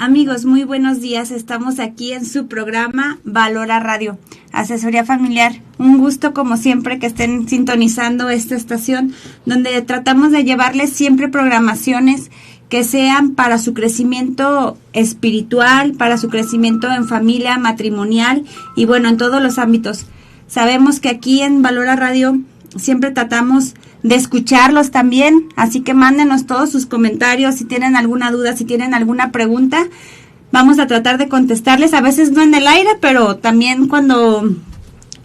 Amigos, muy buenos días. Estamos aquí en su programa Valora Radio, Asesoría Familiar. Un gusto, como siempre, que estén sintonizando esta estación, donde tratamos de llevarles siempre programaciones que sean para su crecimiento espiritual, para su crecimiento en familia, matrimonial y bueno, en todos los ámbitos. Sabemos que aquí en Valora Radio siempre tratamos de escucharlos también, así que mándenos todos sus comentarios si tienen alguna duda, si tienen alguna pregunta. Vamos a tratar de contestarles, a veces no en el aire, pero también cuando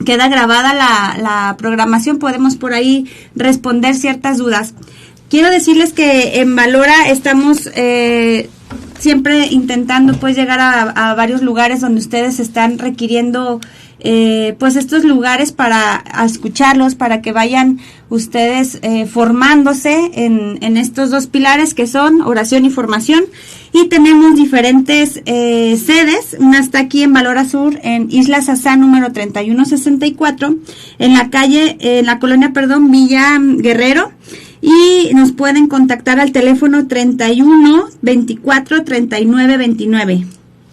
queda grabada la programación podemos por ahí responder ciertas dudas. Quiero decirles que en Valora estamos siempre intentando pues llegar a varios lugares donde ustedes están requiriendo pues estos lugares para escucharlos, para que vayan ustedes formándose en estos dos pilares que son oración y formación. Y tenemos diferentes sedes. Una está aquí en Valora Sur, en Isla Sassá número 3164, en la calle, en la colonia, Villa Guerrero. Y nos pueden contactar al teléfono 31 24 39 29.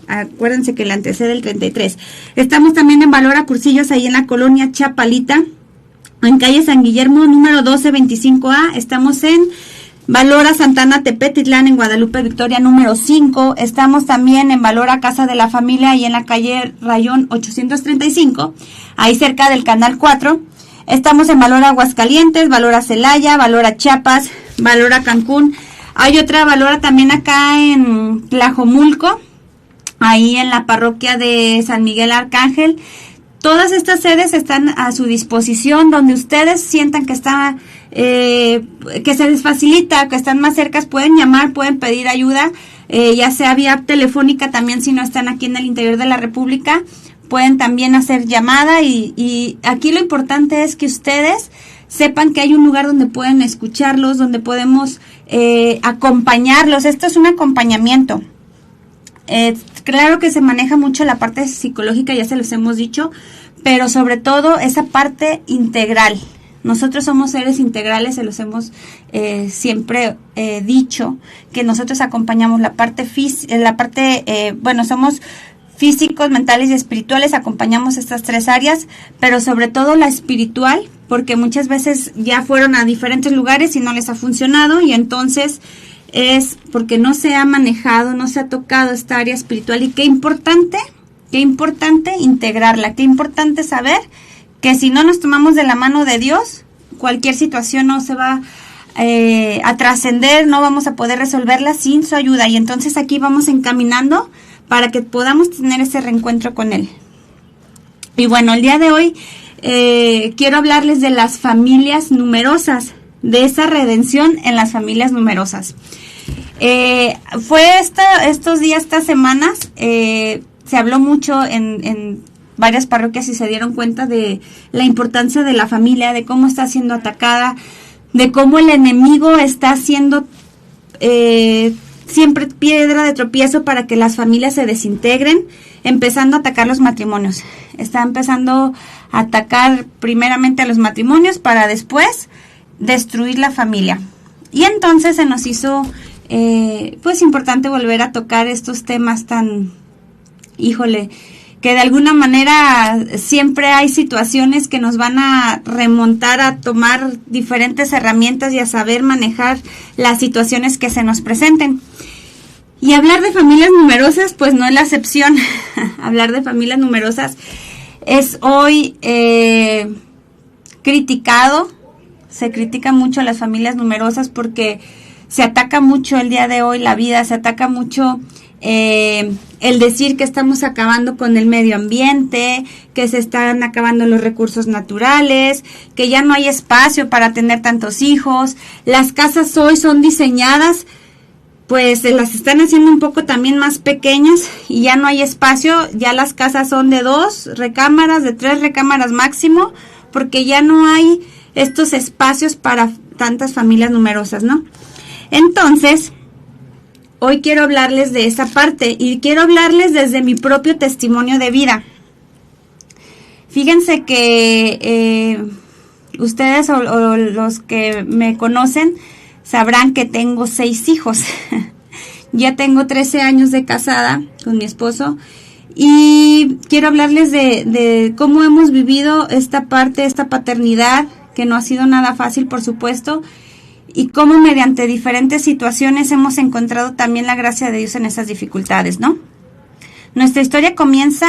Acuérdense que le antecede el 33. Estamos también en Valora Cursillos, ahí en la colonia Chapalita, en calle San Guillermo, número 1225A. Estamos en Valora Santana Tepetitlán, en Guadalupe Victoria, número 5. Estamos también en Valora Casa de la Familia, ahí en la calle Rayón 835, ahí cerca del Canal 4. Estamos en Valora Aguascalientes, Valora Celaya, Valora Chiapas, Valora Cancún. Hay otra Valora también acá en Tlajomulco, ahí en la parroquia de San Miguel Arcángel. Todas estas sedes están a su disposición, donde ustedes sientan que está, que se les facilita, que están más cercas, pueden llamar, pueden pedir ayuda, ya sea vía telefónica también si no están aquí en el interior de la República. Pueden también hacer llamada y aquí lo importante es que ustedes sepan que hay un lugar donde pueden escucharlos, donde podemos acompañarlos. Esto es un acompañamiento. Claro que se maneja mucho la parte psicológica, ya se los hemos dicho, pero sobre todo esa parte integral. Nosotros somos seres integrales, se los hemos siempre dicho, que nosotros acompañamos la parte somos físicos, mentales y espirituales, acompañamos estas tres áreas, pero sobre todo la espiritual, porque muchas veces ya fueron a diferentes lugares y no les ha funcionado, y entonces es porque no se ha manejado, no se ha tocado esta área espiritual. Y qué importante integrarla, qué importante saber que si no nos tomamos de la mano de Dios, cualquier situación no se va a trascender, no vamos a poder resolverla sin su ayuda. Y entonces aquí vamos encaminando para que podamos tener ese reencuentro con Él. Y bueno, el día de hoy quiero hablarles de las familias numerosas, de esa redención en las familias numerosas. Fue estos días, estas semanas, se habló mucho en varias parroquias y se dieron cuenta de la importancia de la familia, de cómo está siendo atacada, de cómo el enemigo está siendo siempre piedra de tropiezo para que las familias se desintegren, empezando a atacar los matrimonios. Está empezando a atacar primeramente a los matrimonios para después destruir la familia. Y entonces se nos hizo pues importante volver a tocar estos temas tan, que de alguna manera siempre hay situaciones que nos van a remontar a tomar diferentes herramientas y a saber manejar las situaciones que se nos presenten. Y hablar de familias numerosas, pues no es la excepción. Hablar de familias numerosas es hoy criticado. Se critica mucho a las familias numerosas porque se ataca mucho el día de hoy la vida, se ataca mucho el decir que estamos acabando con el medio ambiente, que se están acabando los recursos naturales, que ya no hay espacio para tener tantos hijos. Las casas hoy son diseñadas, pues se las están haciendo un poco también más pequeñas y ya no hay espacio. Ya las casas son de 2 recámaras, de 3 recámaras máximo, porque ya no hay estos espacios para tantas familias numerosas, ¿no? Entonces, hoy quiero hablarles de esa parte y quiero hablarles desde mi propio testimonio de vida. Fíjense que ustedes o los que me conocen sabrán que tengo 6 hijos. Ya tengo 13 años de casada con mi esposo y quiero hablarles de cómo hemos vivido esta paternidad, que no ha sido nada fácil, por supuesto, y cómo mediante diferentes situaciones hemos encontrado también la gracia de Dios en esas dificultades, ¿no? Nuestra historia comienza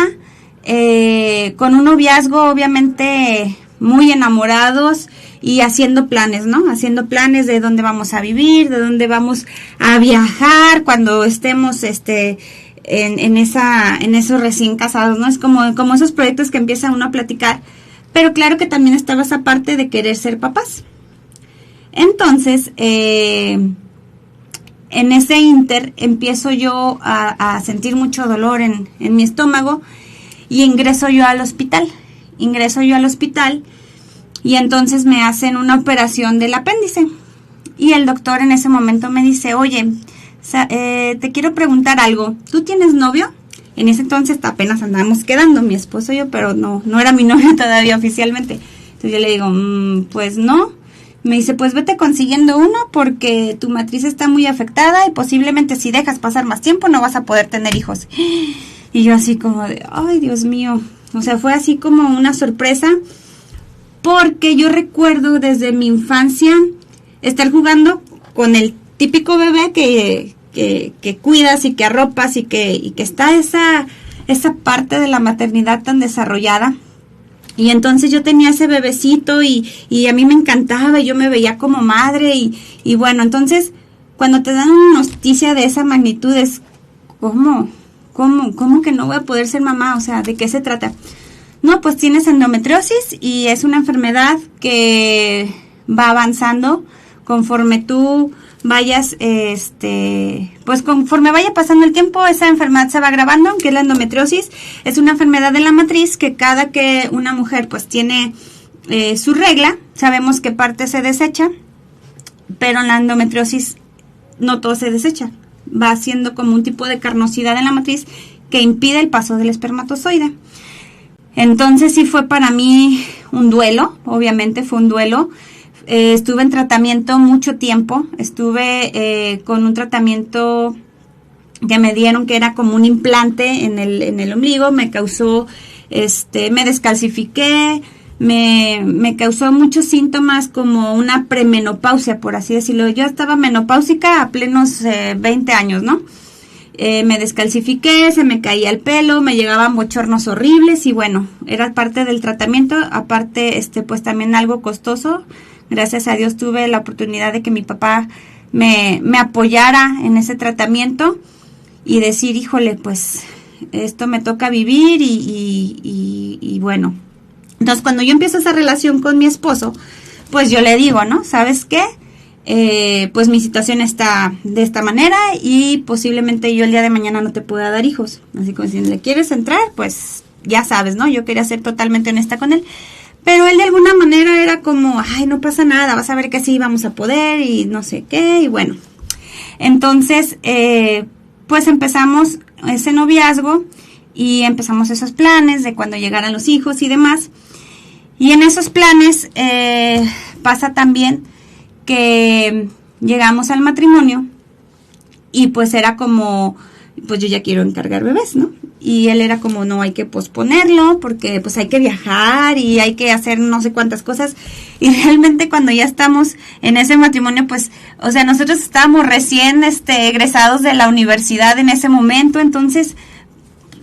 con un noviazgo, obviamente, muy enamorados y haciendo planes, ¿no? Haciendo planes de dónde vamos a vivir, de dónde vamos a viajar cuando estemos en esos recién casados, ¿no? Es como esos proyectos que empieza uno a platicar, pero claro que también estaba esa parte de querer ser papás. Entonces, en ese inter empiezo yo a sentir mucho dolor en mi estómago y ingreso yo al hospital. Y entonces me hacen una operación del apéndice. Y el doctor en ese momento me dice, oye, te quiero preguntar algo. ¿Tú tienes novio? En ese entonces apenas andábamos quedando, mi esposo y yo, pero no era mi novio todavía oficialmente. Entonces yo le digo, pues no. Me dice, pues vete consiguiendo uno porque tu matriz está muy afectada y posiblemente si dejas pasar más tiempo no vas a poder tener hijos. Y yo así como de, ay, Dios mío. O sea, fue así como una sorpresa porque yo recuerdo desde mi infancia estar jugando con el típico bebé que cuidas y que arropas y que está esa parte de la maternidad tan desarrollada. Y entonces yo tenía ese bebecito y a mí me encantaba y yo me veía como madre y bueno, entonces cuando te dan una noticia de esa magnitud es ¿cómo que no voy a poder ser mamá? O sea, ¿de qué se trata? No, pues tienes endometriosis y es una enfermedad que va avanzando conforme tú vayas, pues conforme vaya pasando el tiempo, esa enfermedad se va agravando, que es la endometriosis. Es una enfermedad de la matriz que cada que una mujer pues tiene su regla, sabemos que parte se desecha, pero en la endometriosis no todo se desecha. Va haciendo como un tipo de carnosidad en la matriz que impide el paso del espermatozoide. Entonces sí fue para mí un duelo, obviamente fue un duelo. Estuve en tratamiento mucho tiempo, estuve con un tratamiento que me dieron que era como un implante en el ombligo, me causó, me descalcifiqué, me causó muchos síntomas como una premenopausia, por así decirlo. Yo estaba menopáusica a plenos 20 años, ¿no? Me descalcifiqué, se me caía el pelo, me llegaban bochornos horribles y bueno, era parte del tratamiento, aparte pues también algo costoso. Gracias a Dios tuve la oportunidad de que mi papá me apoyara en ese tratamiento y decir, híjole, pues esto me toca vivir y bueno. Entonces cuando yo empiezo esa relación con mi esposo, pues yo le digo, ¿no? ¿Sabes qué? Pues mi situación está de esta manera y posiblemente yo el día de mañana no te pueda dar hijos. Así como si le quieres entrar, pues ya sabes, ¿no? Yo quería ser totalmente honesta con él. Pero él de alguna manera era como, ay, no pasa nada, vas a ver que sí vamos a poder y no sé qué, y bueno. Entonces, pues empezamos ese noviazgo y empezamos esos planes de cuando llegaran los hijos y demás. Y en esos planes pasa también que llegamos al matrimonio y pues era como, pues yo ya quiero encargar bebés, ¿no? Y él era como, no, hay que posponerlo porque pues hay que viajar y hay que hacer no sé cuántas cosas. Y realmente cuando ya estamos en ese matrimonio, pues, o sea, nosotros estábamos recién egresados de la universidad en ese momento, entonces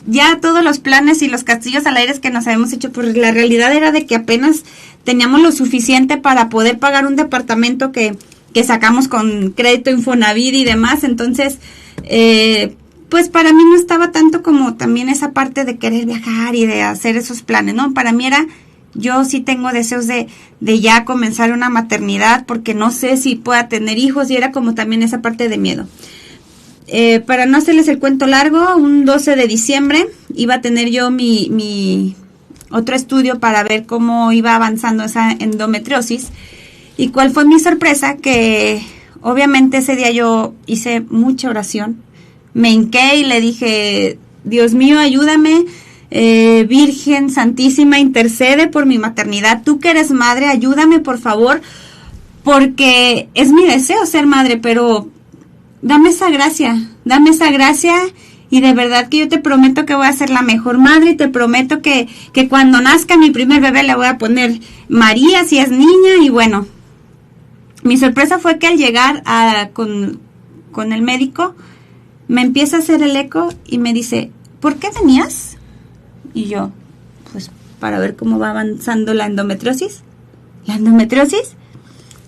ya todos los planes y los castillos al aire que nos habíamos hecho, pues la realidad era de que apenas teníamos lo suficiente para poder pagar un departamento que sacamos con crédito Infonavit y demás, entonces pues para mí no estaba tanto como también esa parte de querer viajar y de hacer esos planes, ¿no? Para mí era, yo sí tengo deseos de ya comenzar una maternidad porque no sé si pueda tener hijos y era como también esa parte de miedo. Para no hacerles el cuento largo, un 12 de diciembre iba a tener yo mi otro estudio para ver cómo iba avanzando esa endometriosis. ¿Y cuál fue mi sorpresa? Que obviamente ese día yo hice mucha oración. Me hinqué y le dije, Dios mío, ayúdame, Virgen Santísima, intercede por mi maternidad. Tú que eres madre, ayúdame por favor, porque es mi deseo ser madre, pero dame esa gracia y de verdad que yo te prometo que voy a ser la mejor madre y te prometo que cuando nazca mi primer bebé le voy a poner María si es niña. Y bueno, mi sorpresa fue que al llegar con el médico me empieza a hacer el eco y me dice, ¿por qué venías? Y yo, pues para ver cómo va avanzando la endometriosis. ¿La endometriosis?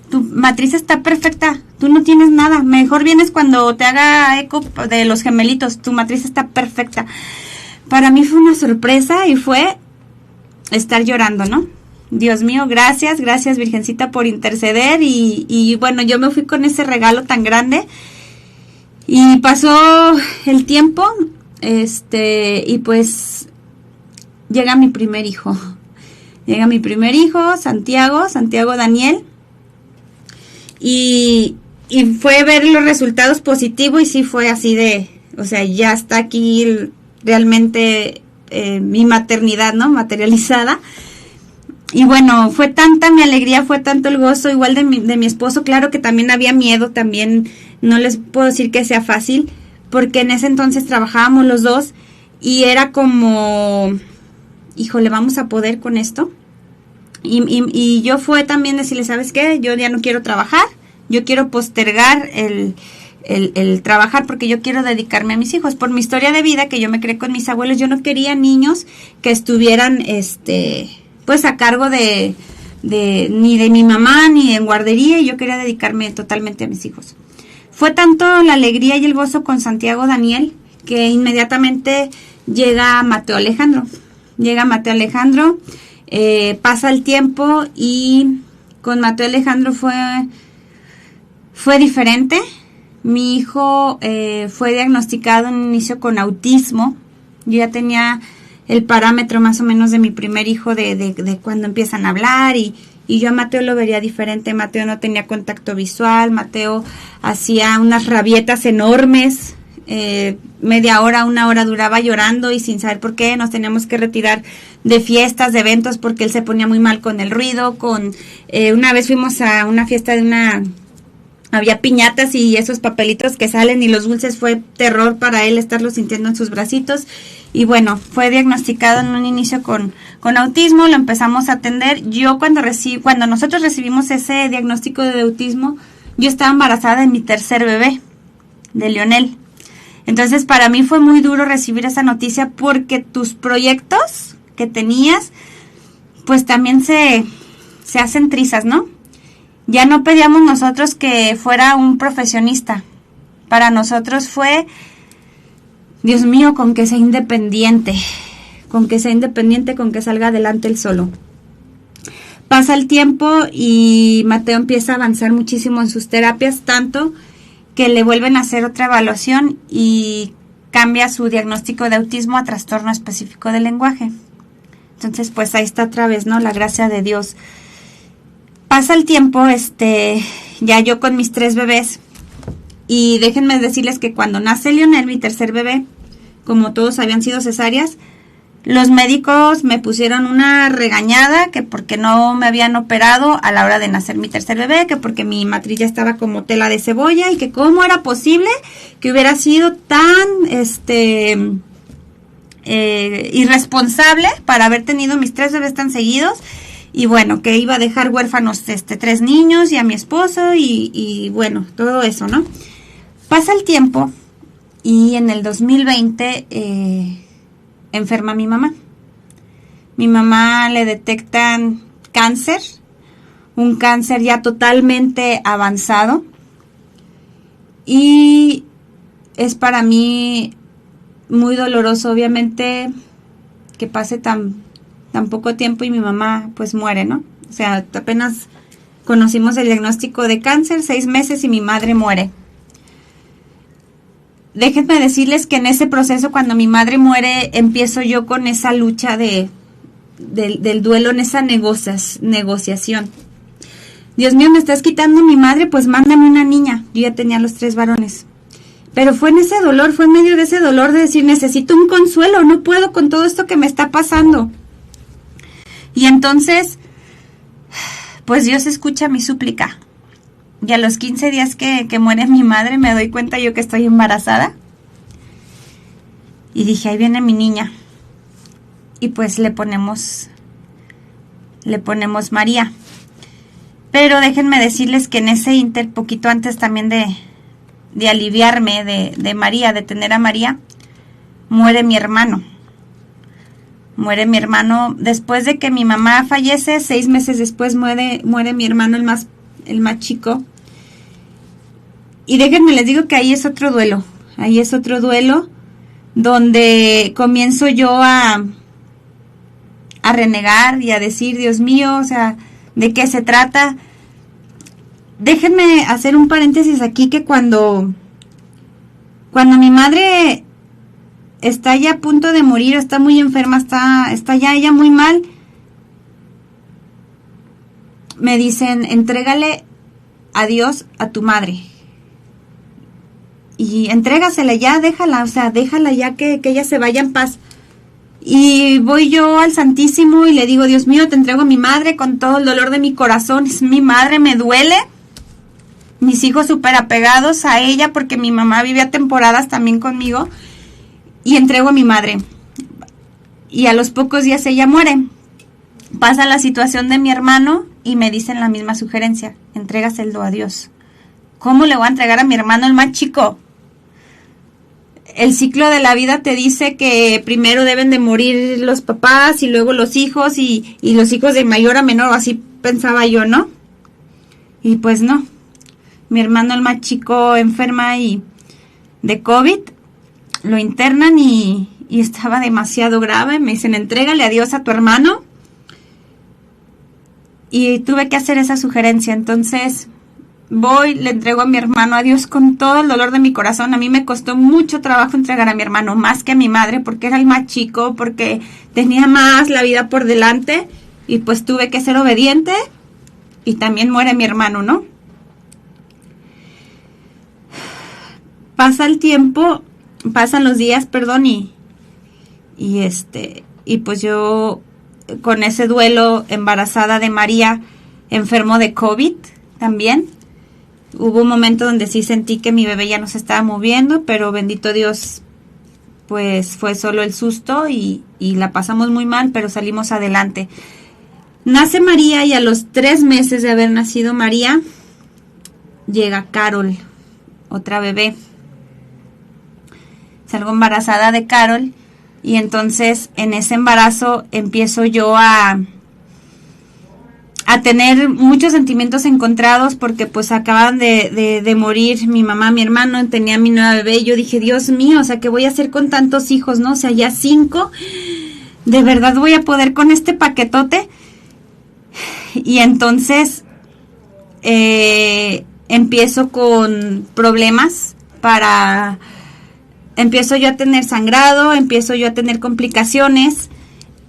Tu matriz está perfecta, tú no tienes nada, mejor vienes cuando te haga eco de los gemelitos, tu matriz está perfecta. Para mí fue una sorpresa y fue estar llorando, ¿no? Dios mío, gracias Virgencita por interceder y bueno, yo me fui con ese regalo tan grande y pasó el tiempo, y pues llega mi primer hijo, Santiago Daniel. Y fue ver los resultados positivos y sí fue así de, o sea, ya está aquí realmente mi maternidad, ¿no? Materializada. Y bueno, fue tanta mi alegría, fue tanto el gozo, igual de mi esposo, claro que también había miedo, también no les puedo decir que sea fácil, porque en ese entonces trabajábamos los dos y era como, híjole, ¿vamos a poder con esto? Y yo fue también decirle, ¿sabes qué? Yo ya no quiero trabajar, yo quiero postergar el trabajar porque yo quiero dedicarme a mis hijos. Por mi historia de vida, que yo me crié con mis abuelos, yo no quería niños que estuvieran, pues a cargo ni de mi mamá, ni en guardería, y yo quería dedicarme totalmente a mis hijos. Fue tanto la alegría y el gozo con Santiago Daniel, que inmediatamente llega Mateo Alejandro. Pasa el tiempo y con Mateo Alejandro fue diferente. Mi hijo fue diagnosticado en un inicio con autismo. Yo ya tenía el parámetro más o menos de mi primer hijo de cuando empiezan a hablar y yo a Mateo lo vería diferente. Mateo no tenía contacto visual, Mateo hacía unas rabietas enormes. Media hora, una hora duraba llorando y sin saber por qué nos teníamos que retirar de fiestas, de eventos, porque él se ponía muy mal con el ruido, una vez fuimos a una fiesta había piñatas y esos papelitos que salen y los dulces, fue terror para él estarlo sintiendo en sus bracitos. Y bueno, fue diagnosticado en un inicio con autismo, lo empezamos a atender. Yo cuando nosotros recibimos ese diagnóstico de autismo, yo estaba embarazada de mi tercer bebé, de Leonel. Entonces para mí fue muy duro recibir esa noticia porque tus proyectos que tenías pues también se hacen trizas, ¿no? Ya no pedíamos nosotros que fuera un profesionista. Para nosotros fue, Dios mío, con que sea independiente, con que salga adelante él solo. Pasa el tiempo y Mateo empieza a avanzar muchísimo en sus terapias, tanto que le vuelven a hacer otra evaluación y cambia su diagnóstico de autismo a trastorno específico del lenguaje. Entonces, pues ahí está otra vez, ¿no? La gracia de Dios. Pasa el tiempo, ya yo con mis 3 bebés, y déjenme decirles que cuando nace Leonel, mi tercer bebé, como todos habían sido cesáreas, los médicos me pusieron una regañada que porque no me habían operado a la hora de nacer mi tercer bebé, que porque mi matriz ya estaba como tela de cebolla y que cómo era posible que hubiera sido tan irresponsable para haber tenido mis 3 bebés tan seguidos. Y bueno, que iba a dejar huérfanos 3 niños y a mi esposo y bueno, todo eso, ¿no? Pasa el tiempo y en el 2020 enferma mi mamá. Mi mamá le detectan cáncer, un cáncer ya totalmente avanzado. Y es para mí muy doloroso, obviamente, que pase tan poco tiempo y mi mamá pues muere, ¿no? O sea, apenas conocimos el diagnóstico de cáncer, 6 meses y mi madre muere. Déjenme decirles que en ese proceso, cuando mi madre muere, empiezo yo con esa lucha del duelo, en esa negociación. Dios mío, me estás quitando mi madre, pues mándame una niña. Yo ya tenía los 3 varones. Pero fue en ese dolor, fue en medio de ese dolor de decir, necesito un consuelo, no puedo con todo esto que me está pasando. Y entonces, pues Dios escucha mi súplica. Y a los 15 días que muere mi madre, me doy cuenta yo que estoy embarazada. Y dije, ahí viene mi niña. Y pues le ponemos María. Pero déjenme decirles que en ese inter, poquito antes también de aliviarme de María, de tener a María, muere mi hermano. Muere mi hermano después de que mi mamá fallece. 6 meses después muere mi hermano, el más chico. Y déjenme les digo que ahí es otro duelo. Ahí es otro duelo donde comienzo yo a renegar y a decir, Dios mío, o sea, ¿de qué se trata? Déjenme hacer un paréntesis aquí, que cuando mi madre está ya a punto de morir, está muy enferma, está ya ella muy mal, me dicen, entrégale a Dios a tu madre. Y entrégasela ya, déjala ya que ella se vaya en paz. Y voy yo al Santísimo y le digo, Dios mío, te entrego a mi madre con todo el dolor de mi corazón. Es mi madre, me duele. Mis hijos súper apegados a ella porque mi mamá vivía temporadas también conmigo. Y entrego a mi madre. Y a los pocos días ella muere. Pasa la situación de mi hermano y me dicen la misma sugerencia, entrégaselo a Dios. ¿Cómo le voy a entregar a mi hermano, el más chico? El ciclo de la vida te dice que primero deben de morir los papás y luego los hijos y los hijos de mayor a menor, así pensaba yo, ¿no? Y pues no. Mi hermano, el más chico, enferma y de COVID, lo internan y estaba demasiado grave. Me dicen, entrégale a Dios a tu hermano. Y tuve que hacer esa sugerencia. Entonces voy, le entrego a mi hermano a Dios con todo el dolor de mi corazón. A mí me costó mucho trabajo entregar a mi hermano, más que a mi madre, porque era el más chico, porque tenía más la vida por delante. Y pues tuve que ser obediente. Y también muere mi hermano, ¿no? Pasa el tiempo, pasan los días, perdón, y pues yo con ese duelo, embarazada de María, enfermo de COVID también. Hubo un momento donde sí sentí que mi bebé ya no se estaba moviendo, pero bendito Dios, pues fue solo el susto y la pasamos muy mal, pero salimos adelante. Nace María y a los 3 meses de haber nacido María, llega Carol, otra bebé. Salgo embarazada de Carol y entonces en ese embarazo empiezo yo a tener muchos sentimientos encontrados porque pues acaban de morir mi mamá, mi hermano, tenía mi nueva bebé y yo dije, Dios mío, o sea, ¿qué voy a hacer con tantos hijos, no? O sea, ya 5, ¿de verdad voy a poder con este paquetote? Y entonces empiezo con problemas empiezo yo a tener sangrado, empiezo yo a tener complicaciones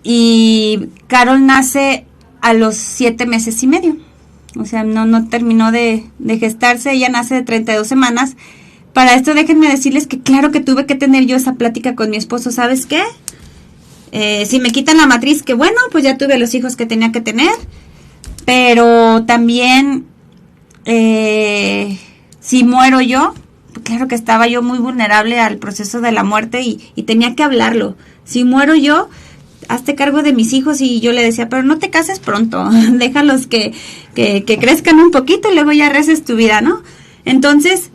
y Carol nace a los 7 meses y medio. O sea, no terminó de gestarse, ella nace de 32 semanas. Para esto déjenme decirles que claro que tuve que tener yo esa plática con mi esposo, ¿sabes qué? Si me quitan la matriz, que bueno, pues ya tuve los hijos que tenía que tener, pero también si muero yo, claro que estaba yo muy vulnerable al proceso de la muerte y tenía que hablarlo. Si muero yo, hazte cargo de mis hijos. Y yo le decía, pero no te cases pronto, déjalos que crezcan un poquito y luego ya reces tu vida, ¿no? Entonces,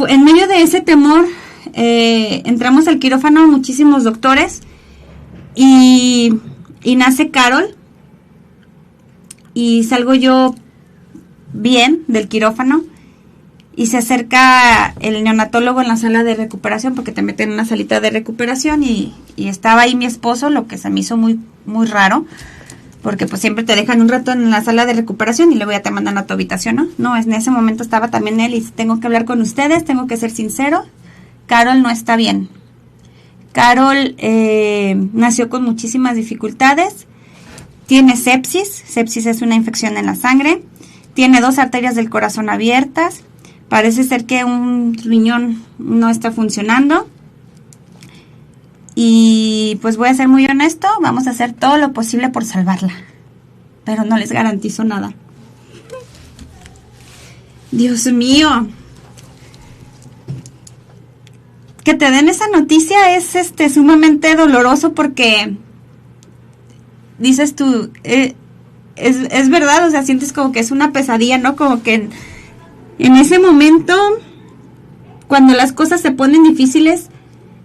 en medio de ese temor, entramos al quirófano, muchísimos doctores, y nace Carol, y salgo yo bien del quirófano. Y se acerca el neonatólogo en la sala de recuperación, porque te meten en una salita de recuperación, y estaba ahí mi esposo, lo que se me hizo muy, muy raro, porque pues siempre te dejan un rato en la sala de recuperación y luego ya te mandan a tu habitación, ¿no? No, en ese momento estaba también él y tengo que hablar con ustedes, tengo que ser sincero, Carol no está bien. Carol nació con muchísimas dificultades, tiene sepsis es una infección en la sangre, tiene 2 arterias del corazón abiertas, parece ser que un riñón no está funcionando. Y pues voy a ser muy honesto, vamos a hacer todo lo posible por salvarla. Pero no les garantizo nada. Dios mío. Que te den esa noticia es sumamente doloroso porque dices tú, es verdad, o sea, sientes como que es una pesadilla, ¿no? Como que en ese momento, cuando las cosas se ponen difíciles,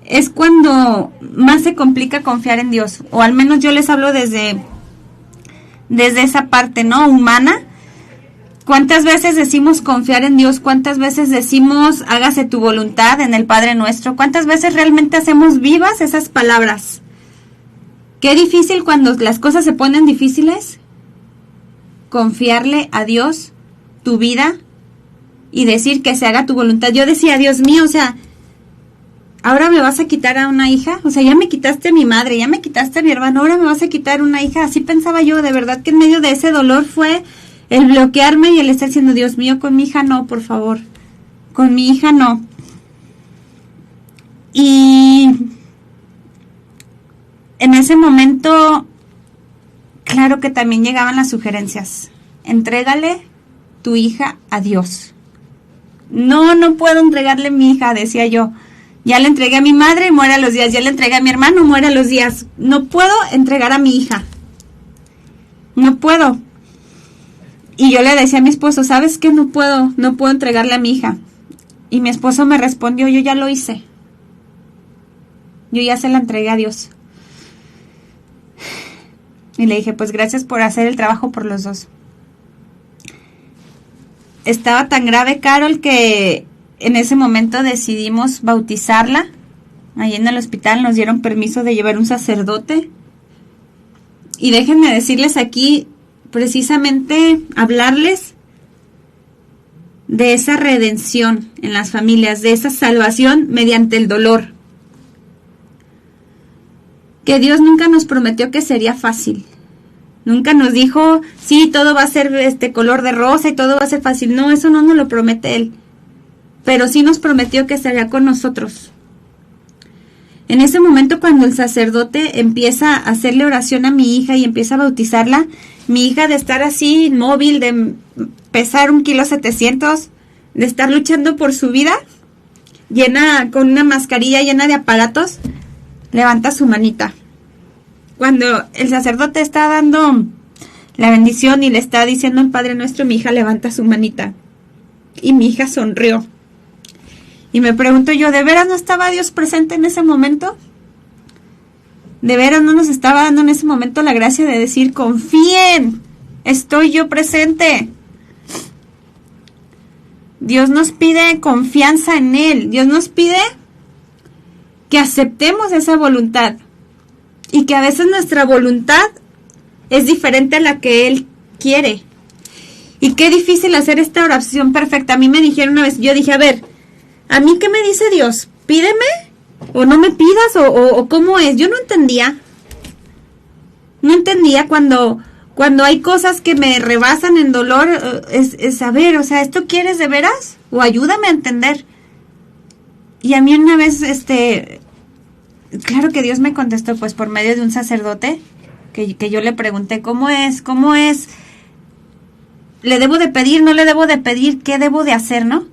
es cuando más se complica confiar en Dios. O al menos yo les hablo desde esa parte, ¿no? Humana. ¿Cuántas veces decimos confiar en Dios? ¿Cuántas veces decimos hágase tu voluntad en el Padre Nuestro? ¿Cuántas veces realmente hacemos vivas esas palabras? Qué difícil cuando las cosas se ponen difíciles, confiarle a Dios tu vida y decir que se haga tu voluntad. Yo decía, Dios mío, o sea, ahora me vas a quitar a una hija, o sea, ya me quitaste a mi madre, ya me quitaste a mi hermano, ahora me vas a quitar una hija. Así pensaba yo, de verdad que en medio de ese dolor fue el bloquearme y el estar diciendo, Dios mío, con mi hija no, por favor, con mi hija no. Y en ese momento, claro que también llegaban las sugerencias. Entrégale tu hija a Dios. No puedo entregarle mi hija, decía yo. Ya le entregué a mi madre, muere a los días. Ya le entregué a mi hermano, muere a los días. No puedo entregar a mi hija. No puedo. Y yo le decía a mi esposo, ¿sabes qué? No puedo entregarle a mi hija. Y mi esposo me respondió, yo ya lo hice. Yo ya se la entregué a Dios. Y le dije, pues gracias por hacer el trabajo por los dos. Estaba tan grave, Carol, que en ese momento decidimos bautizarla. Ahí en el hospital nos dieron permiso de llevar un sacerdote. Y déjenme decirles aquí, precisamente, hablarles de esa redención en las familias, de esa salvación mediante el dolor. Que Dios nunca nos prometió que sería fácil. Nunca nos dijo, sí, todo va a ser color de rosa y todo va a ser fácil. No, eso no nos lo promete Él. Pero sí nos prometió que estaría con nosotros. En ese momento, cuando el sacerdote empieza a hacerle oración a mi hija y empieza a bautizarla, mi hija, de estar así inmóvil, de pesar 1.700 kilos, de estar luchando por su vida, llena con una mascarilla llena de aparatos, levanta su manita. Cuando el sacerdote está dando la bendición y le está diciendo el Padre Nuestro, mi hija levanta su manita. Y mi hija sonrió. Y me pregunto yo, ¿de veras no estaba Dios presente en ese momento? ¿De veras no nos estaba dando en ese momento la gracia de decir, confíen, estoy yo presente? Dios nos pide confianza en Él. Dios nos pide que aceptemos esa voluntad. Y que a veces nuestra voluntad es diferente a la que Él quiere. Y qué difícil hacer esta oración perfecta. A mí me dijeron una vez, yo dije, a ver, ¿a mí qué me dice Dios? ¿Pídeme? ¿O no me pidas? ¿O cómo es? Yo no entendía. No entendía cuando hay cosas que me rebasan en dolor. Es saber, o sea, ¿esto quieres de veras? ¿O ayúdame a entender? Y a mí una vez, claro que Dios me contestó, pues por medio de un sacerdote, que yo le pregunté, ¿cómo es? ¿Le debo de pedir? ¿No le debo de pedir? ¿Qué debo de hacer, no?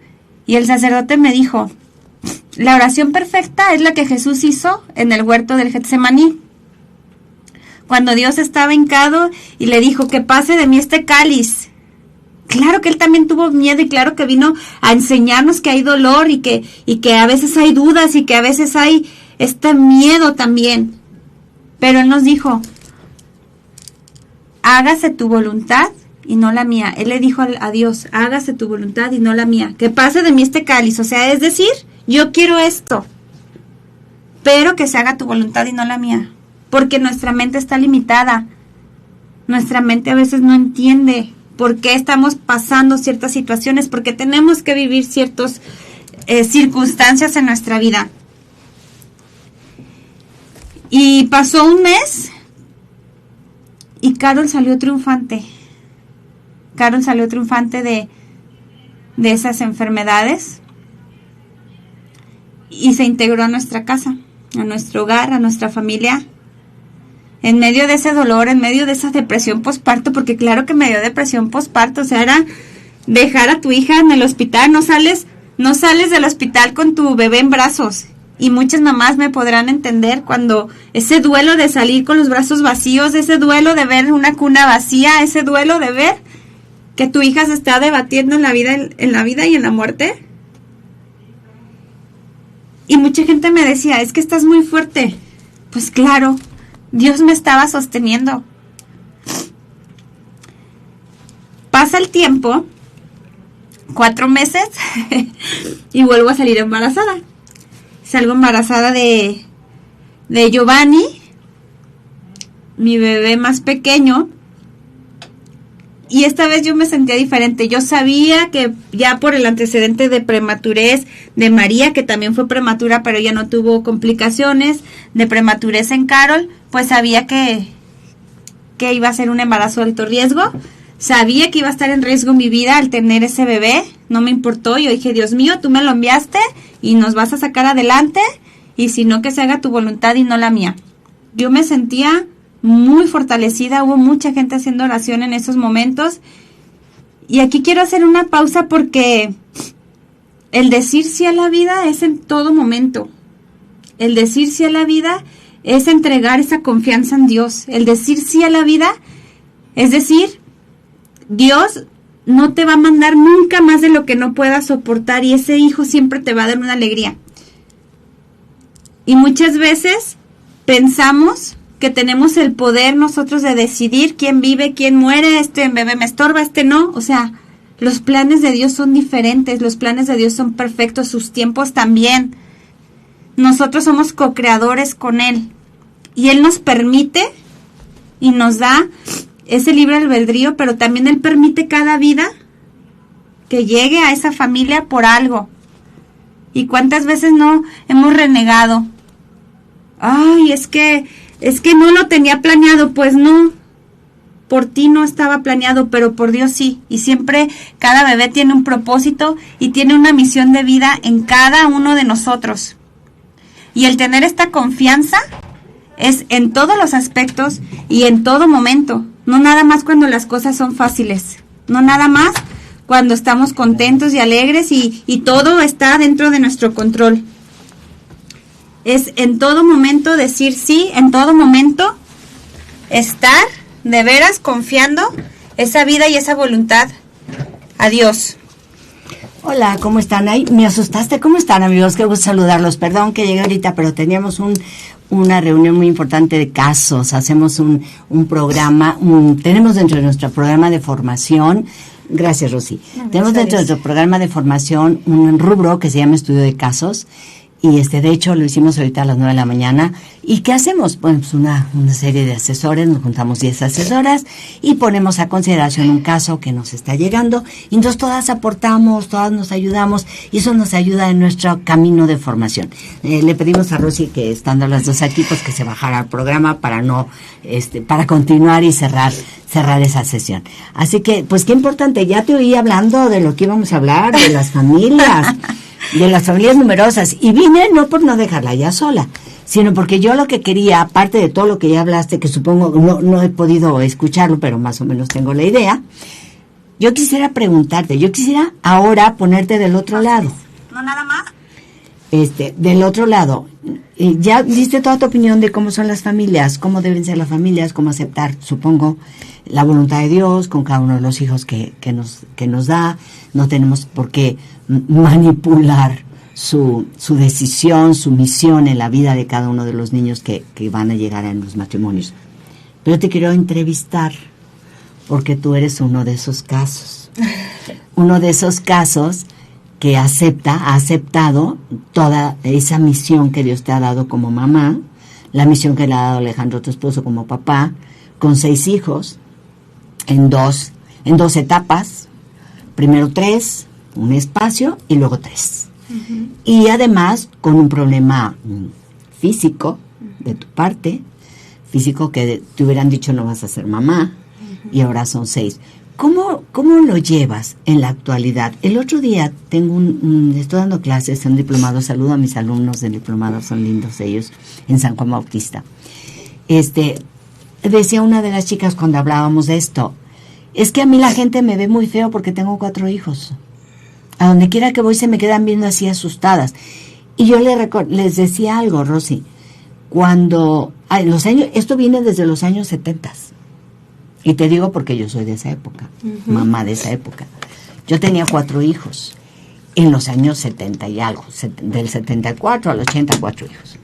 Y el sacerdote me dijo, la oración perfecta es la que Jesús hizo en el huerto del Getsemaní. Cuando Dios estaba hincado y le dijo, que pase de mí este cáliz. Claro que Él también tuvo miedo y claro que vino a enseñarnos que hay dolor y que a veces hay dudas y que a veces hay miedo también. Pero Él nos dijo, hágase tu voluntad y no la mía. Él le dijo a Dios, hágase tu voluntad y no la mía. Que pase de mí este cáliz. O sea, es decir, yo quiero esto, pero que se haga tu voluntad y no la mía. Porque nuestra mente está limitada. Nuestra mente a veces no entiende por qué estamos pasando ciertas situaciones, porque tenemos que vivir ciertas circunstancias en nuestra vida. Y pasó un mes y Carol salió triunfante. Carol salió triunfante de esas enfermedades y se integró a nuestra casa, a nuestro hogar, a nuestra familia, en medio de ese dolor, en medio de esa depresión posparto, porque claro que me dio depresión posparto, o sea, dejar a tu hija en el hospital, no sales del hospital con tu bebé en brazos. Y muchas mamás me podrán entender cuando ese duelo de salir con los brazos vacíos, ese duelo de ver una cuna vacía, ese duelo de ver que tu hija se está debatiendo en la vida y en la muerte. Y mucha gente me decía, es que estás muy fuerte. Pues claro, Dios me estaba sosteniendo. Pasa el tiempo, 4 meses, y vuelvo a salir embarazada. Salgo embarazada de Giovanni, mi bebé más pequeño. Y esta vez yo me sentía diferente. Yo sabía que ya por el antecedente de prematurez de María, que también fue prematura, pero ya no tuvo complicaciones, de prematurez en Carol, pues sabía que iba a ser un embarazo de alto riesgo. Sabía que iba a estar en riesgo mi vida al tener ese bebé. No me importó. Yo dije, Dios mío, tú me lo enviaste y nos vas a sacar adelante. Y si no, que se haga tu voluntad y no la mía. Yo me sentía muy fortalecida, hubo mucha gente haciendo oración en esos momentos. Y aquí quiero hacer una pausa porque el decir sí a la vida es en todo momento. El decir sí a la vida es entregar esa confianza en Dios. El decir sí a la vida es decir, Dios no te va a mandar nunca más de lo que no puedas soportar y ese hijo siempre te va a dar una alegría. Y muchas veces pensamos que tenemos el poder nosotros de decidir quién vive, quién muere, este bebé me estorba, este no. O sea, los planes de Dios son diferentes, los planes de Dios son perfectos, sus tiempos también. Nosotros somos co-creadores con Él. Y Él nos permite y nos da ese libre albedrío, pero también Él permite cada vida que llegue a esa familia por algo. ¿Y cuántas veces no hemos renegado? Ay, es que no lo tenía planeado. Pues no, por ti no estaba planeado, pero por Dios sí. Y siempre cada bebé tiene un propósito y tiene una misión de vida en cada uno de nosotros. Y el tener esta confianza es en todos los aspectos y en todo momento. No nada más cuando las cosas son fáciles. No nada más cuando estamos contentos y alegres y todo está dentro de nuestro control. Es en todo momento decir sí, en todo momento estar de veras confiando esa vida y esa voluntad a Dios. Hola, ¿cómo están? Ay, me asustaste. ¿Cómo están, amigos? Qué gusto saludarlos. Perdón que llegué ahorita, pero teníamos una reunión muy importante de casos. Hacemos un programa, tenemos dentro de nuestro programa de formación. Gracias, Rosy. Tenemos dentro de nuestro programa de formación un rubro que se llama Estudio de Casos. Y de hecho lo hicimos ahorita a las 9 de la mañana. ¿Y qué hacemos? Pues una serie de asesores, nos juntamos 10 asesoras y ponemos a consideración un caso que nos está llegando. Y entonces todas aportamos, todas nos ayudamos y eso nos ayuda en nuestro camino de formación. Le pedimos a Rosy, que estando las dos aquí, pues que se bajara al programa para para continuar y cerrar esa sesión. Así que, pues qué importante, ya te oí hablando de lo que íbamos a hablar, de las familias. De las familias numerosas, y vine no por no dejarla ya sola, sino porque yo lo que quería, aparte de todo lo que ya hablaste, que supongo no he podido escucharlo, pero más o menos tengo la idea, yo quisiera preguntarte, yo quisiera ahora ponerte del otro lado. ¿No nada más? Del otro lado, ya diste toda tu opinión de cómo son las familias, cómo deben ser las familias, cómo aceptar, supongo, la voluntad de Dios con cada uno de los hijos que nos da. No tenemos por qué manipular su decisión, su misión en la vida de cada uno de los niños que van a llegar en los matrimonios. Pero te quiero entrevistar porque tú eres uno de esos casos. Uno de esos casos que ha aceptado toda esa misión que Dios te ha dado como mamá, la misión que le ha dado Alejandro, tu esposo, como papá, con 6 hijos, en dos etapas, primero 3, un espacio y luego 3. Uh-huh. Y además con un problema físico de tu parte, físico que te hubieran dicho no vas a ser mamá, uh-huh. Y ahora son 6. ¿Cómo lo llevas en la actualidad? El otro día estoy dando clases en un diplomado, saludo a mis alumnos del diplomado, son lindos ellos, en San Juan Bautista. Decía una de las chicas cuando hablábamos de esto, es que a mí la gente me ve muy feo porque tengo 4 hijos. A donde quiera que voy se me quedan viendo así asustadas. Y yo les decía algo, Rosy, cuando esto viene desde los años 70. Y te digo porque yo soy de esa época, mamá de esa época. Yo tenía 4 hijos en los años 70 y algo, del 74 al 84 hijos.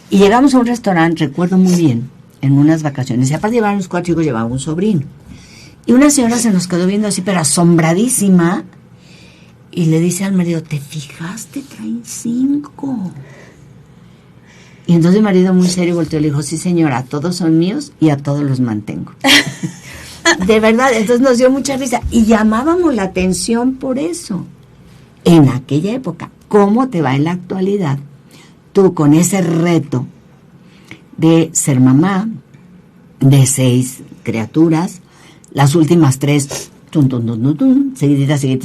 Y llegamos a un restaurante, recuerdo muy bien, en unas vacaciones. Y aparte de llevar los 4 hijos, llevaba un sobrino. Y una señora se nos quedó viendo así, pero asombradísima. Y le dice al marido, ¿te fijaste? Traen 5. Y entonces el marido muy serio volteó y le dijo, sí señora, todos son míos y a todos los mantengo. De verdad, entonces nos dio mucha risa. Y llamábamos la atención por eso. En aquella época, ¿cómo te va en la actualidad? Tú con ese reto de ser mamá de 6 criaturas, las últimas 3,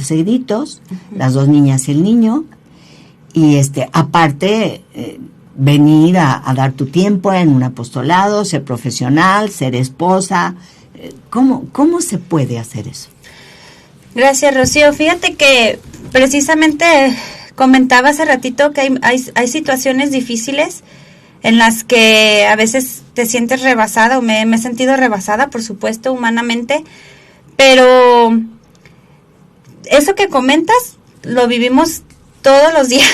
seguiditos, las 2 niñas y el niño, y aparte venir a dar tu tiempo en un apostolado, ser profesional, ser esposa. ¿Cómo se puede hacer eso? Gracias, Rocío. Fíjate que precisamente comentaba hace ratito que hay situaciones difíciles en las que a veces te sientes rebasada, o me he sentido rebasada, por supuesto, humanamente, pero eso que comentas lo vivimos todos los días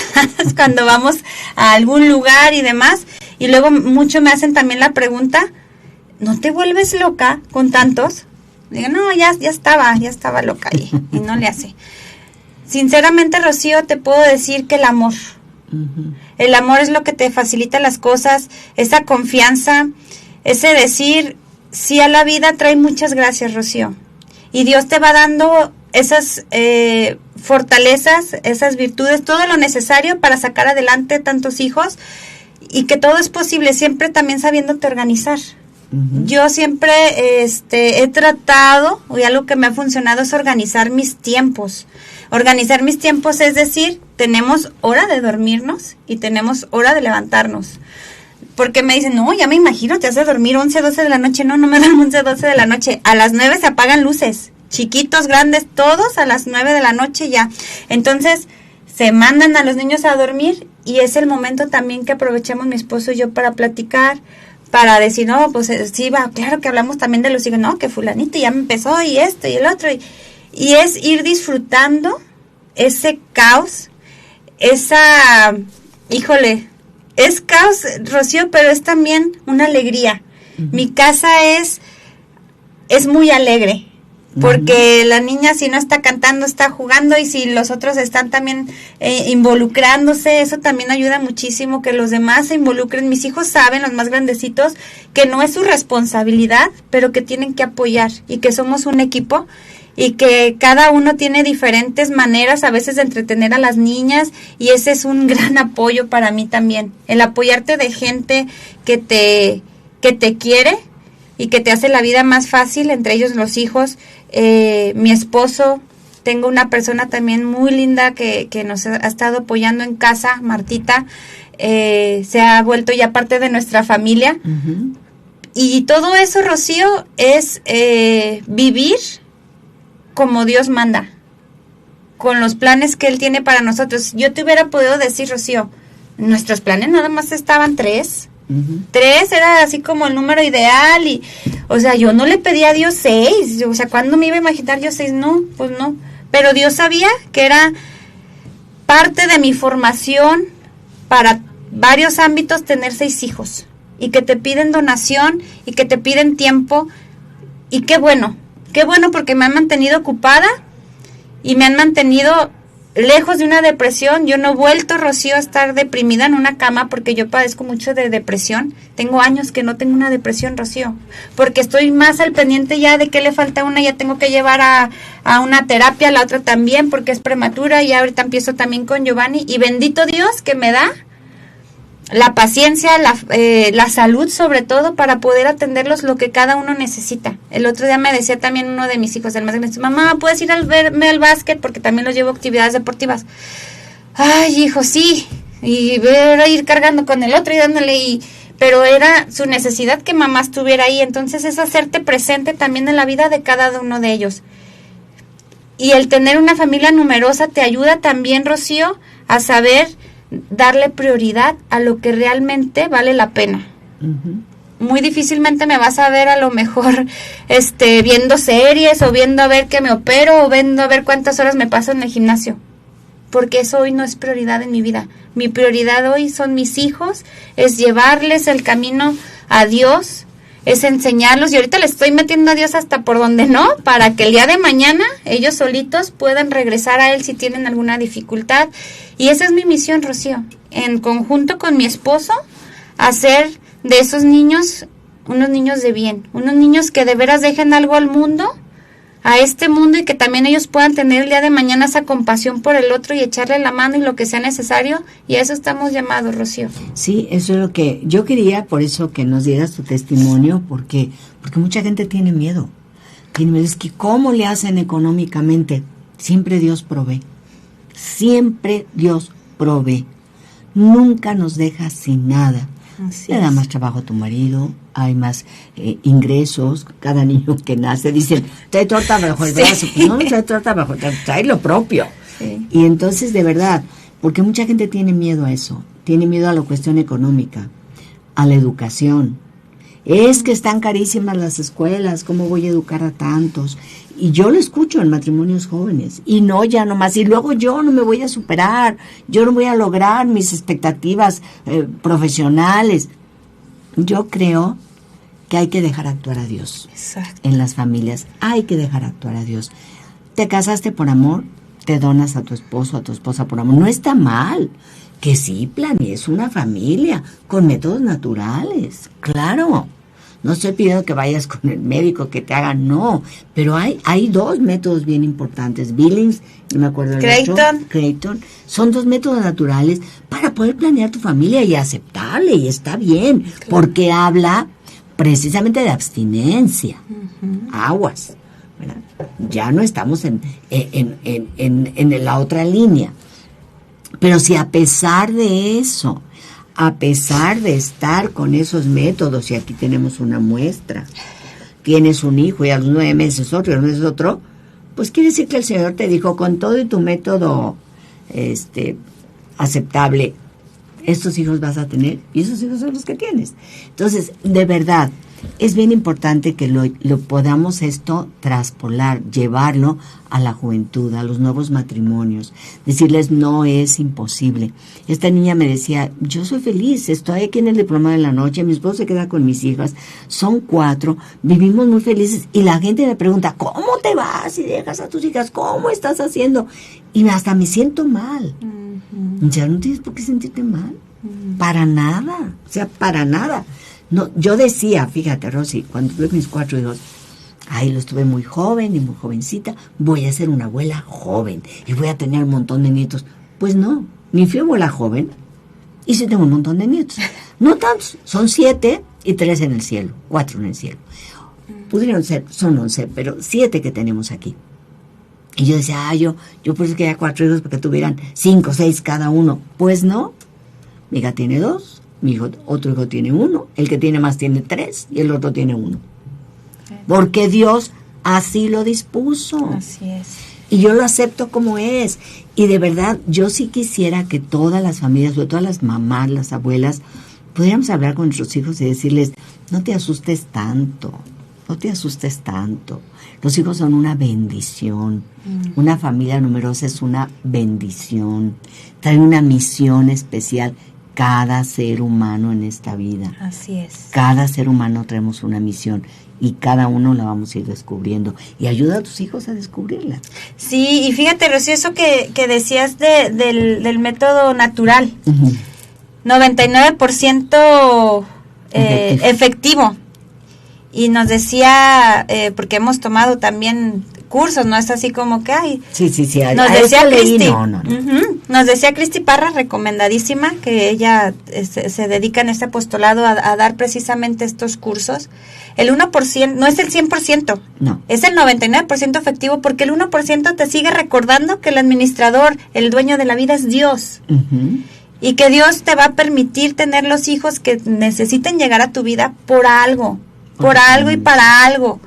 cuando vamos a algún lugar y demás, y luego mucho me hacen también la pregunta, ¿no te vuelves loca con tantos? Digo, no, ya estaba loca y no le hace. Sinceramente, Rocío, te puedo decir que el amor es lo que te facilita las cosas, esa confianza, ese decir sí a la vida trae muchas gracias, Rocío. Y Dios te va dando esas fortalezas, esas virtudes, todo lo necesario para sacar adelante tantos hijos, y que todo es posible, siempre también sabiéndote organizar. Yo siempre he tratado, y algo que me ha funcionado es organizar mis tiempos. Organizar mis tiempos es decir, tenemos hora de dormirnos y tenemos hora de levantarnos. Porque me dicen, no, ya me imagino, te hace dormir 11, 12 de la noche. No me duermo 11, 12 de la noche. A las 9 se apagan luces. Chiquitos, grandes, todos a las 9 de la noche ya. Entonces, se mandan a los niños a dormir, y es el momento también que aprovechamos mi esposo y yo para platicar, para decir, no, pues sí, va, claro que hablamos también de los hijos, no, que fulanito ya me empezó, y esto, y el otro, y es ir disfrutando ese caos, esa, híjole, es caos, Rocío, pero es también una alegría. Mi casa es muy alegre, porque la niña, si no está cantando, está jugando, y si los otros están también involucrándose, eso también ayuda muchísimo, que los demás se involucren. Mis hijos saben, los más grandecitos, que no es su responsabilidad, pero que tienen que apoyar, y que somos un equipo, y que cada uno tiene diferentes maneras a veces de entretener a las niñas, y ese es un gran apoyo para mí también, el apoyarte de gente que te quiere y que te hace la vida más fácil, entre ellos los hijos, mi esposo. Tengo una persona también muy linda que nos ha estado apoyando en casa, Martita, se ha vuelto ya parte de nuestra familia. Y todo eso, Rocío, es vivir como Dios manda, con los planes que Él tiene para nosotros. Yo te hubiera podido decir, Rocío, nuestros planes nada más estaban 3. 3 era así como el número ideal, y, o sea, yo no le pedí a Dios 6, o sea, ¿cuándo me iba a imaginar yo 6? No, pues no, pero Dios sabía que era parte de mi formación para varios ámbitos tener 6 hijos, y que te piden donación, y que te piden tiempo, y qué bueno porque me han mantenido ocupada, y me han mantenido lejos de una depresión. Yo no he vuelto, Rocío, a estar deprimida en una cama, porque yo padezco mucho de depresión. Tengo años que no tengo una depresión, Rocío, porque estoy más al pendiente ya de que le falta una, ya tengo que llevar a una terapia, la otra también, porque es prematura, y ahorita empiezo también con Giovanni, y bendito Dios que me da la paciencia, la salud sobre todo, para poder atenderlos lo que cada uno necesita. El otro día me decía también uno de mis hijos, el más grande, mamá, ¿puedes ir a verme al básquet? Porque también los llevo a actividades deportivas. Ay, hijo, sí. Y voy a ir cargando con el otro y dándole, pero era su necesidad que mamá estuviera ahí. Entonces es hacerte presente también en la vida de cada uno de ellos. Y el tener una familia numerosa te ayuda también, Rocío, a saber darle prioridad a lo que realmente vale la pena. Muy difícilmente me vas a ver a lo mejor viendo series o viendo a ver que me opero o viendo a ver cuántas horas me paso en el gimnasio, porque eso hoy no es prioridad en mi vida. Mi prioridad hoy son mis hijos, es llevarles el camino a Dios, es enseñarlos, y ahorita les estoy metiendo a Dios hasta por donde no, para que el día de mañana ellos solitos puedan regresar a Él si tienen alguna dificultad. Y esa es mi misión, Rocío, en conjunto con mi esposo, hacer de esos niños unos niños de bien, unos niños que de veras dejen algo al mundo, a este mundo, y que también ellos puedan tener el día de mañana esa compasión por el otro y echarle la mano y lo que sea necesario, y a eso estamos llamados, Rocío. Sí, eso es lo que yo quería, por eso que nos dieras tu testimonio, porque mucha gente tiene miedo. Es que ¿cómo le hacen económicamente? Siempre Dios provee. Siempre Dios provee. Nunca nos deja sin nada. Le da más trabajo a tu marido, hay más ingresos. Cada niño que nace dicen, trae torta bajo el brazo. Pues no trae torta bajo, trae lo propio. Sí. Y entonces, de verdad, porque mucha gente tiene miedo a eso, tiene miedo a la cuestión económica, a la educación. Es que están carísimas las escuelas, ¿cómo voy a educar a tantos? Y yo lo escucho en matrimonios jóvenes, y no ya nomás, y luego yo no me voy a superar, yo no voy a lograr mis expectativas profesionales. Yo creo que hay que dejar actuar a Dios. Exacto. En las familias, hay que dejar actuar a Dios. Te casaste por amor, te donas a tu esposo, a tu esposa por amor, no está mal. Que sí planees una familia con métodos naturales, claro. No estoy pidiendo que vayas con el médico que te haga, no. Pero hay dos métodos bien importantes. Billings, no me acuerdo del otro. Creighton. Son dos métodos naturales para poder planear tu familia y aceptarle, y está bien. Claro. Porque habla precisamente de abstinencia. Aguas, ¿verdad? Ya no estamos en la otra línea. Pero si a pesar de eso, a pesar de estar con esos métodos, y aquí tenemos una muestra, tienes un hijo y a los 9 meses otro y a los 9 meses otro, pues quiere decir que el Señor te dijo, con todo y tu método aceptable, estos hijos vas a tener, y esos hijos son los que tienes. Entonces, de verdad, es bien importante que lo podamos esto traspolar, llevarlo a la juventud, a los nuevos matrimonios, decirles no es imposible. Esta niña me decía, yo soy feliz, estoy aquí en el diplomado de la noche, mi esposo se queda con mis hijas, son 4, vivimos muy felices, y la gente me pregunta, ¿cómo te vas y dejas a tus hijas? ¿Cómo estás haciendo? Y hasta me siento mal. Ya no tienes por qué sentirte mal, para nada, o sea, para nada. No, yo decía, fíjate, Rosy, cuando tuve mis 4 hijos, los tuve muy joven y muy jovencita, voy a ser una abuela joven y voy a tener un montón de nietos. Pues no, ni fui abuela joven y sí tengo un montón de nietos. No tantos, son 7 y 3 en el cielo, 4 en el cielo. Pudieron ser, son 11, pero 7 que tenemos aquí. Y yo decía, yo por eso quería 4 hijos porque tuvieran 5, 6 cada uno. Pues no, mi hija tiene 2. Mi otro hijo tiene 1, el que tiene más tiene 3 y el otro tiene 1. Porque Dios así lo dispuso. Así es. Y yo lo acepto como es. Y de verdad, yo sí quisiera que todas las familias, sobre todo las mamás, las abuelas, pudiéramos hablar con nuestros hijos y decirles, no te asustes tanto, no te asustes tanto. Los hijos son una bendición. Una familia numerosa es una bendición. Traen una misión especial. Cada ser humano en esta vida. Así es. Cada ser humano traemos una misión y cada uno la vamos a ir descubriendo. Y ayuda a tus hijos a descubrirla. Sí, y fíjate, Rocío, eso que decías del método natural. 99% efectivo. Y nos decía, porque hemos tomado también cursos, no es así como que hay. Sí. Nos decía Cristi, nos decía Cristi Parra, recomendadísima, que ella se dedica en este apostolado a dar precisamente estos cursos. El 1% no es el 100%, no, es el 99% efectivo, porque el 1% te sigue recordando que el administrador, el dueño de la vida es Dios. y que Dios te va a permitir tener los hijos que necesiten llegar a tu vida por algo y para algo,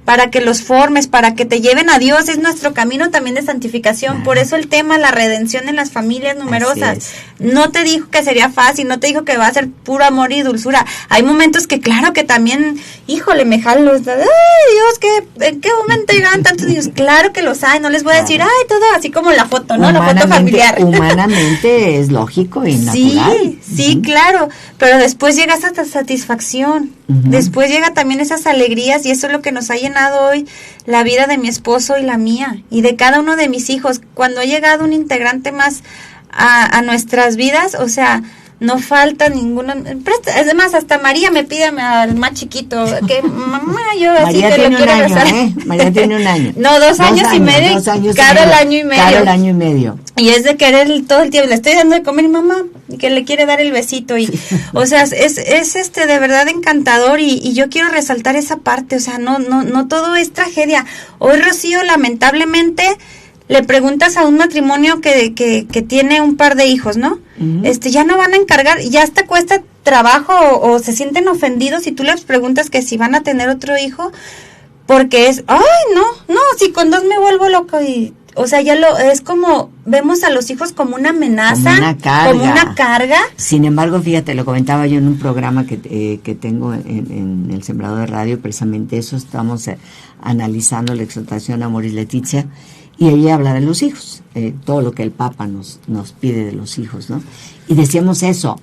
para que los formes, para que te lleven a Dios. Es nuestro camino también de santificación. Ajá. Por eso el tema, la redención en las familias numerosas. No te dijo que sería fácil, no te dijo que va a ser puro amor y dulzura. Hay momentos que claro que también, híjole, me jalo, ay Dios, ¿en qué momento llegaban tantos niños? Claro que los hay, no les voy a decir, ay, todo así como la foto, ¿no? La foto familiar. Humanamente es lógico y natural. Sí, claro, pero después llega esa satisfacción, después llega también esas alegrías, y eso es lo que nos ha llenado hoy la vida de mi esposo y la mía y de cada uno de mis hijos. Cuando ha llegado un integrante más a nuestras vidas, o sea, no falta ninguno. Es más, hasta María me pide al más chiquito que mamá, yo así María que lo quiero besar. María tiene un año. No, 2 años y medio. Caro el año y medio. Caro el año y medio. Y es de querer todo el tiempo, le estoy dando de comer a mi mamá, y que le quiere dar el besito, y o sea, es de verdad encantador, y yo quiero resaltar esa parte. O sea, no todo es tragedia. Hoy, Rocío, lamentablemente, le preguntas a un matrimonio que tiene un par de hijos, ¿no? Ya no van a encargar, ya hasta cuesta trabajo, o se sienten ofendidos si tú les preguntas que si van a tener otro hijo, porque es, ay, no, si con 2 me vuelvo loco. Y o sea, es como, vemos a los hijos como una amenaza, como una carga. Sin embargo, fíjate, lo comentaba yo en un programa que tengo en el Sembrador de Radio, precisamente eso, estamos analizando la exhortación a Amoris Laetitia, y ella habla de los hijos, todo lo que el Papa nos pide de los hijos, ¿no? Y decíamos eso,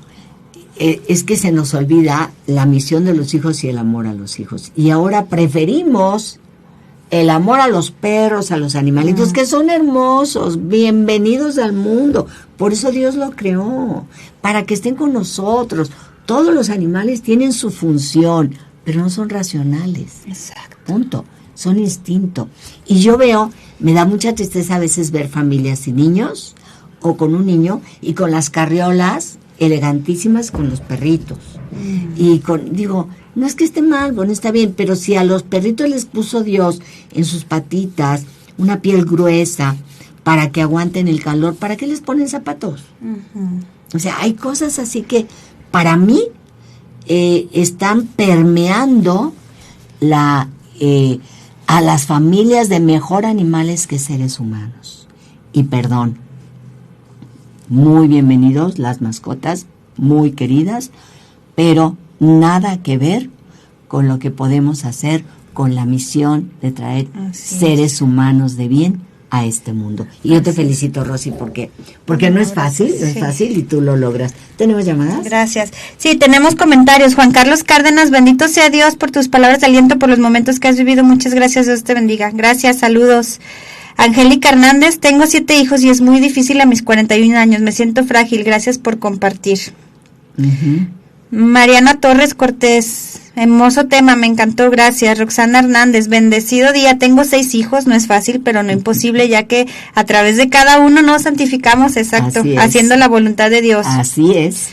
es que se nos olvida la misión de los hijos y el amor a los hijos, y ahora preferimos el amor a los perros, a los animalitos, que son hermosos, bienvenidos al mundo. Por eso Dios lo creó, para que estén con nosotros. Todos los animales tienen su función, pero no son racionales. Exacto. Punto. Son instinto. Y yo veo, me da mucha tristeza a veces ver familias sin niños, o con un niño, y con las carriolas elegantísimas con los perritos. Y digo, no es que esté mal, bueno, está bien, pero si a los perritos les puso Dios en sus patitas una piel gruesa para que aguanten el calor, ¿para qué les ponen zapatos? O sea, hay cosas así que para mí están permeando a las familias de mejor animales que seres humanos. Y perdón, muy bienvenidos las mascotas, muy queridas, pero nada que ver con lo que podemos hacer con la misión de traer seres humanos de bien a este mundo. Y yo te felicito, Rosy, porque no es fácil, y tú lo logras. ¿Tenemos llamadas? Gracias. Sí, tenemos comentarios. Juan Carlos Cárdenas, bendito sea Dios por tus palabras de aliento, por los momentos que has vivido. Muchas gracias, Dios te bendiga. Gracias, saludos. Angélica Hernández, tengo 7 hijos y es muy difícil a mis 41 años. Me siento frágil, gracias por compartir. Mariana Torres Cortés, hermoso tema, me encantó, gracias. Roxana Hernández, bendecido día, tengo 6 hijos, no es fácil, pero no imposible, ya que a través de cada uno nos santificamos, exacto, haciendo la voluntad de Dios. Así es.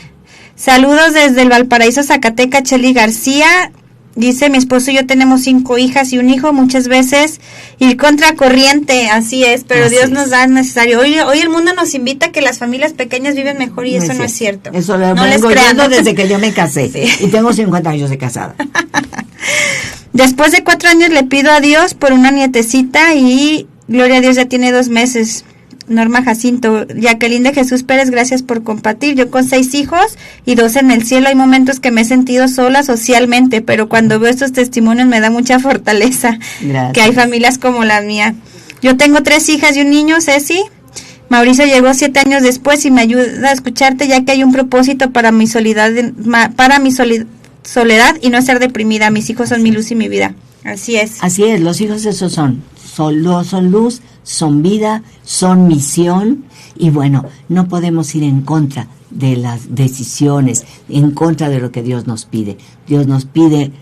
Saludos desde el Valparaíso, Zacatecas, Chely García. Dice, mi esposo y yo tenemos 5 hijas y un hijo, muchas veces ir contra corriente, así es, pero Dios nos da necesario. Hoy el mundo nos invita a que las familias pequeñas viven mejor, y eso no es cierto. Eso lo vengo viendo desde que yo me casé, y tengo 50 años de casada. Después de 4 años le pido a Dios por una nietecita, y gloria a Dios, ya tiene 2 meses. Norma Jacinto, Jacqueline de Jesús Pérez, gracias por compartir. Yo con 6 hijos y 2 en el cielo, hay momentos que me he sentido sola socialmente, pero cuando veo estos testimonios me da mucha fortaleza. Gracias. Que hay familias como la mía. Yo tengo 3 hijas y un niño, Ceci. Mauricio llegó 7 años después y me ayuda a escucharte, ya que hay un propósito para mi soledad y no estar deprimida. Mis hijos son mi luz y mi vida. Así es. Así es, los hijos esos son luz, son vida, son misión, y bueno, no podemos ir en contra de las decisiones, en contra de lo que Dios nos pide. Dios nos pide,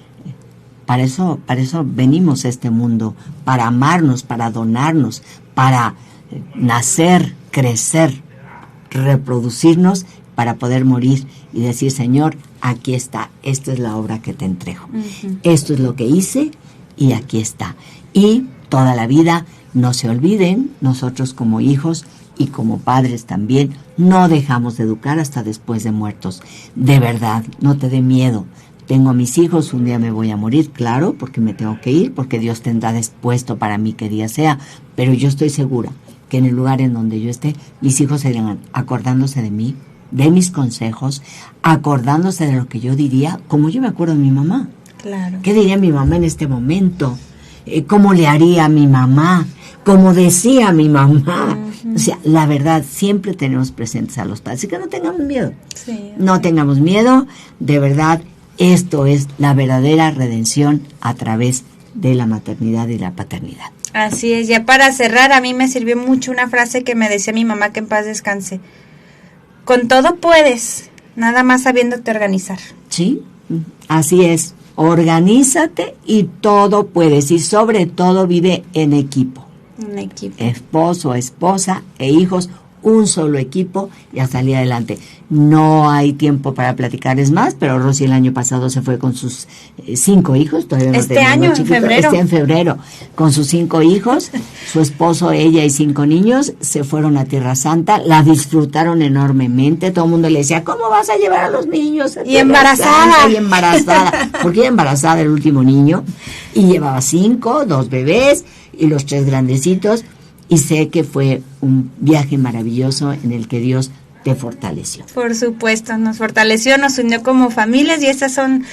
para eso venimos a este mundo, para amarnos, para donarnos, para nacer, crecer, reproducirnos, para poder morir y decir, Señor, aquí está, esta es la obra que te entrego. Esto es lo que hice y aquí está. Y toda la vida, no se olviden, nosotros como hijos y como padres también, no dejamos de educar hasta después de muertos. De verdad, no te dé miedo. Tengo a mis hijos, un día me voy a morir, claro, porque me tengo que ir, porque Dios tendrá dispuesto para mí qué día sea, pero yo estoy segura que en el lugar en donde yo esté, mis hijos seguirán acordándose de mí, de mis consejos, acordándose de lo que yo diría, como yo me acuerdo de mi mamá. Claro. ¿Qué diría mi mamá en este momento? ¿Cómo le haría a mi mamá? ¿Cómo decía mi mamá? O sea, la verdad, siempre tenemos presentes a los padres. Así que no tengamos miedo. Sí. No tengamos miedo. De verdad, esto es la verdadera redención a través de la maternidad y la paternidad. Así es. Ya para cerrar, a mí me sirvió mucho una frase que me decía mi mamá, que en paz descanse. Con todo puedes, nada más sabiéndote organizar. Sí, así es. Organízate y todo puedes. Y sobre todo vive en equipo. Un equipo. Esposo, esposa e hijos, un solo equipo y a salir adelante. No hay tiempo para platicarles más, pero Rosy el año pasado se fue con sus 5 hijos, todavía no este año, en febrero. En febrero, con sus 5 hijos, su esposo, ella y 5 niños, se fueron a Tierra Santa, la disfrutaron enormemente, todo el mundo le decía, ¿cómo vas a llevar a los niños a y embarazada? Santa? Y embarazada, porque ella embarazada el último niño, y llevaba 5, 2 bebés, y los 3 grandecitos, y sé que fue un viaje maravilloso en el que Dios te fortaleció. Por supuesto, nos fortaleció, nos unió como familias y estas son